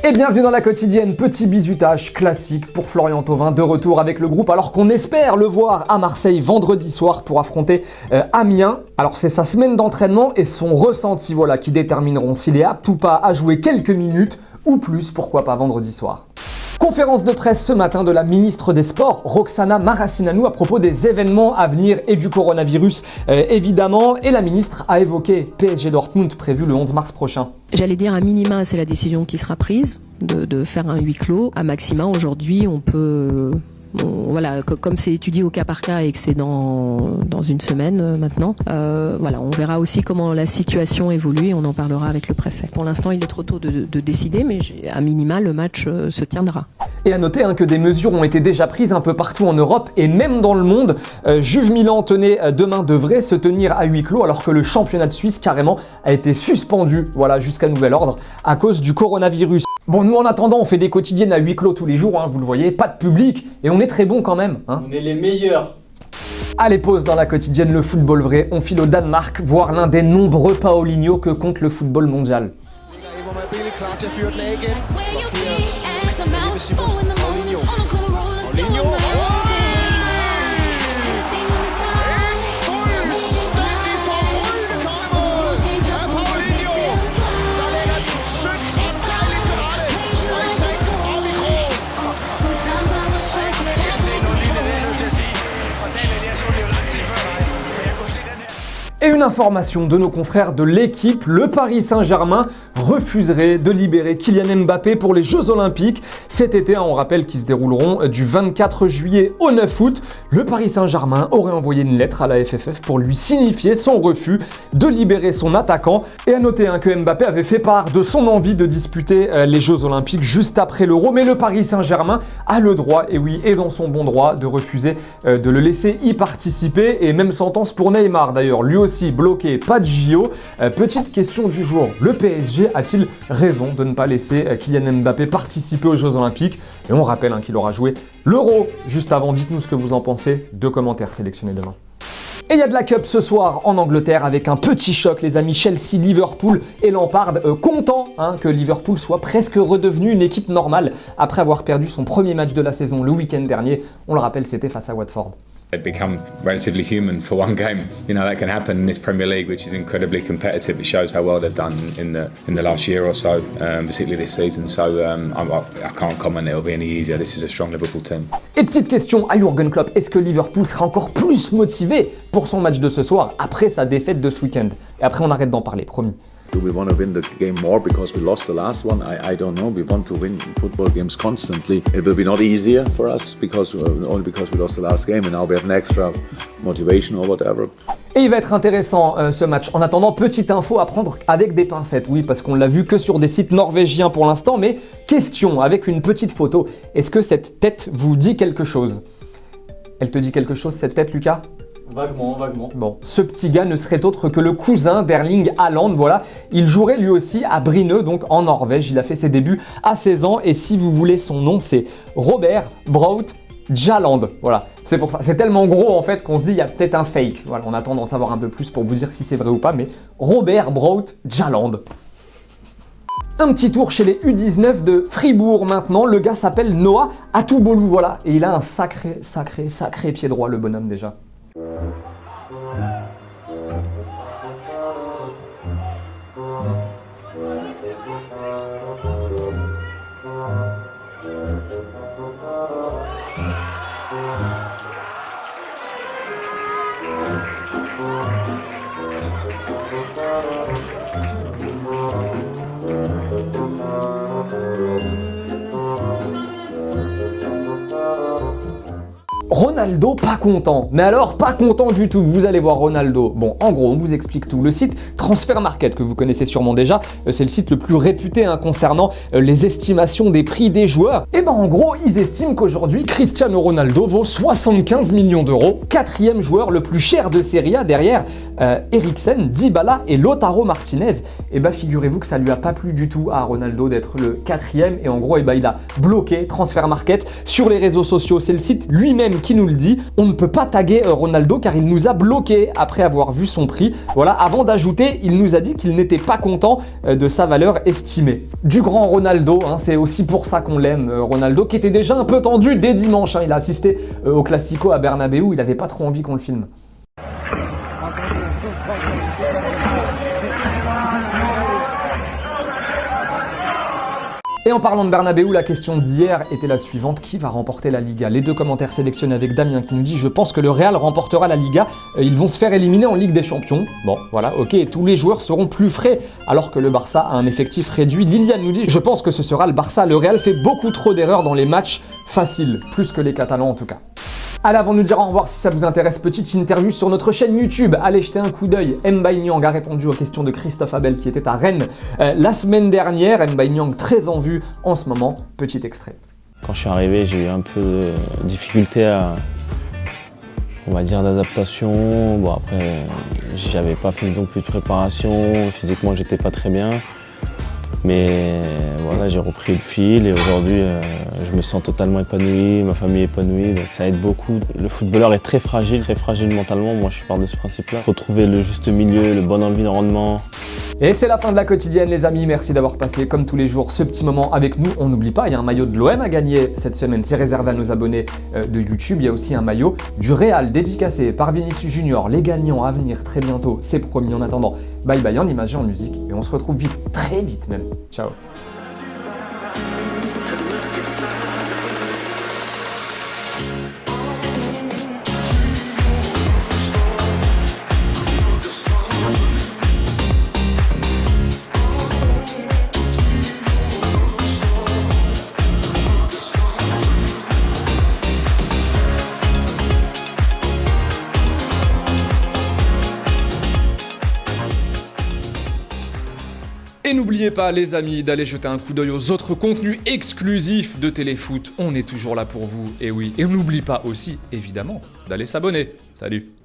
Et bienvenue dans la quotidienne, petit bisutage classique pour Florian Thauvin, de retour avec le groupe alors qu'on espère le voir à Marseille vendredi soir pour affronter Amiens. Alors c'est sa semaine d'entraînement et son ressenti voilà, qui détermineront s'il est apte ou pas à jouer quelques minutes ou plus, pourquoi pas vendredi soir. Conférence de presse ce matin de la ministre des Sports, Roxana Maracineanu, à propos des événements à venir et du coronavirus évidemment. Et la ministre a évoqué PSG Dortmund prévu le 11 mars prochain. J'allais dire à minima, c'est la décision qui sera prise de faire un huis clos. À maxima, aujourd'hui, on peut... voilà, comme c'est étudié au cas par cas et que c'est dans une semaine maintenant, voilà, on verra aussi comment la situation évolue et on en parlera avec le préfet. Pour l'instant, il est trop tôt de décider, mais à minima, le match se tiendra. Et à noter que des mesures ont été déjà prises un peu partout en Europe et même dans le monde. Juve Milan demain devrait se tenir à huis clos alors que le championnat de Suisse carrément a été suspendu voilà, jusqu'à nouvel ordre à cause du coronavirus. Bon, nous en attendant, on fait des quotidiennes à huis clos tous les jours, vous le voyez, pas de public et on est très bon quand même. On est les meilleurs. Allez, pause dans la quotidienne, le football vrai. On file au Danemark, voir l'un des nombreux Paulinho que compte le football mondial. Et une information de nos confrères de l'équipe, le Paris Saint-Germain refuserait de libérer Kylian Mbappé pour les Jeux Olympiques cet été. On rappelle qu'ils se dérouleront du 24 juillet au 9 août. Le Paris Saint-Germain aurait envoyé une lettre à la FFF pour lui signifier son refus de libérer son attaquant. Et à noter que Mbappé avait fait part de son envie de disputer les Jeux Olympiques juste après l'Euro. Mais le Paris Saint-Germain a le droit, et oui, est dans son bon droit, de refuser de le laisser y participer. Et même sentence pour Neymar d'ailleurs, lui aussi bloqué, pas de JO. Petite question du jour, le PSG a-t-il raison de ne pas laisser Kylian Mbappé participer aux Jeux Olympiques? Et on rappelle qu'il aura joué l'Euro juste avant. Dites-nous ce que vous en pensez. 2 commentaires sélectionnés demain. Et il y a de la Cup ce soir en Angleterre avec un petit choc, les amis. Chelsea, Liverpool et Lampard content que Liverpool soit presque redevenu une équipe normale après avoir perdu son premier match de la saison le week-end dernier. On le rappelle, c'était face à Watford. They've become relatively human for one game. You know, that can happen in this Premier League, which is incredibly competitive. It shows how well they've done in the last year or so, particularly this season. So I can't comment it'll be any easier. This is a strong Liverpool team. Et petite question à Jürgen Klopp, est-ce que Liverpool sera encore plus motivé pour son match de ce soir après sa défaite de ce week-end? Et après on arrête d'en parler, promis. Do we want to win the game more because we lost the last one? I don't know. We want to win football games constantly. It will be not easier for us because only because we lost the last game and now we have an extra motivation or whatever. Et il va être intéressant ce match. En attendant, petite info à prendre avec des pincettes. Oui, parce qu'on l'a vu que sur des sites norvégiens pour l'instant. Mais question avec une petite photo. Est-ce que cette tête vous dit quelque chose? Elle te dit quelque chose cette tête, Lucas? Vaguement. Bon, ce petit gars ne serait autre que le cousin d'Erling Haaland, voilà. Il jouerait lui aussi à Brynö, donc en Norvège. Il a fait ses débuts à 16 ans et si vous voulez son nom, c'est Robert Braut Haaland. Voilà, c'est pour ça. C'est tellement gros en fait qu'on se dit il y a peut-être un fake. Voilà, on attend d'en savoir un peu plus pour vous dire si c'est vrai ou pas, mais Robert Braut Haaland. Un petit tour chez les U19 de Fribourg maintenant. Le gars s'appelle Noah Atubolou, voilà. Et il a un sacré pied droit, le bonhomme déjà. Ronaldo pas content. Mais alors pas content du tout. Vous allez voir Ronaldo. Bon, en gros, on vous explique tout. Le site Transfermarkt que vous connaissez sûrement déjà, c'est le site le plus réputé concernant les estimations des prix des joueurs. Et ben en gros, ils estiment qu'aujourd'hui Cristiano Ronaldo vaut 75 millions d'euros, quatrième joueur le plus cher de Serie A derrière Eriksen, Dybala et Lautaro Martinez. Et bah figurez-vous que ça lui a pas plu du tout à Ronaldo d'être le quatrième et en gros il a bloqué Transfermarkt sur les réseaux sociaux. C'est le site lui-même qui nous le dit. On ne peut pas taguer Ronaldo car il nous a bloqué après avoir vu son prix. Voilà, avant d'ajouter, il nous a dit qu'il n'était pas content de sa valeur estimée. Du grand Ronaldo, c'est aussi pour ça qu'on l'aime, Ronaldo qui était déjà un peu tendu dès dimanche. Il a assisté au Classico à Bernabeu, il n'avait pas trop envie qu'on le filme. Et en parlant de Bernabeu, la question d'hier était la suivante: qui va remporter la Liga? Les deux commentaires sélectionnés avec Damien qui nous dit: je pense que le Real remportera la Liga, ils vont se faire éliminer en Ligue des Champions. Bon, voilà, ok, tous les joueurs seront plus frais, alors que le Barça a un effectif réduit. Liliane nous dit: je pense que ce sera le Barça, le Real fait beaucoup trop d'erreurs dans les matchs faciles, plus que les Catalans en tout cas. Allez, avant de nous dire au revoir, si ça vous intéresse, petite interview sur notre chaîne YouTube. Allez jeter un coup d'œil. Mbaye Niang a répondu aux questions de Christophe Abel qui était à Rennes la semaine dernière. Mbaye Niang très en vue en ce moment. Petit extrait. Quand je suis arrivé, j'ai eu un peu de difficulté on va dire, d'adaptation. Bon, après, j'avais pas fait non plus de préparation. Physiquement, j'étais pas très bien. Mais voilà, j'ai repris le fil et aujourd'hui, je me sens totalement épanoui, ma famille est épanouie, donc ça aide beaucoup. Le footballeur est très fragile mentalement. Moi, je pars de ce principe-là. Il faut trouver le juste milieu, le bon environnement. Et c'est la fin de la quotidienne, les amis. Merci d'avoir passé, comme tous les jours, ce petit moment avec nous. On n'oublie pas, il y a un maillot de l'OM à gagner cette semaine. C'est réservé à nos abonnés de YouTube. Il y a aussi un maillot du Real dédicacé par Vinicius Junior. Les gagnants à venir très bientôt, c'est promis. En attendant, bye bye en image et en musique. Et on se retrouve vite, très vite même. Ciao. Et n'oubliez pas les amis d'aller jeter un coup d'œil aux autres contenus exclusifs de Téléfoot. On est toujours là pour vous, et oui. Et on n'oublie pas aussi, évidemment, d'aller s'abonner. Salut!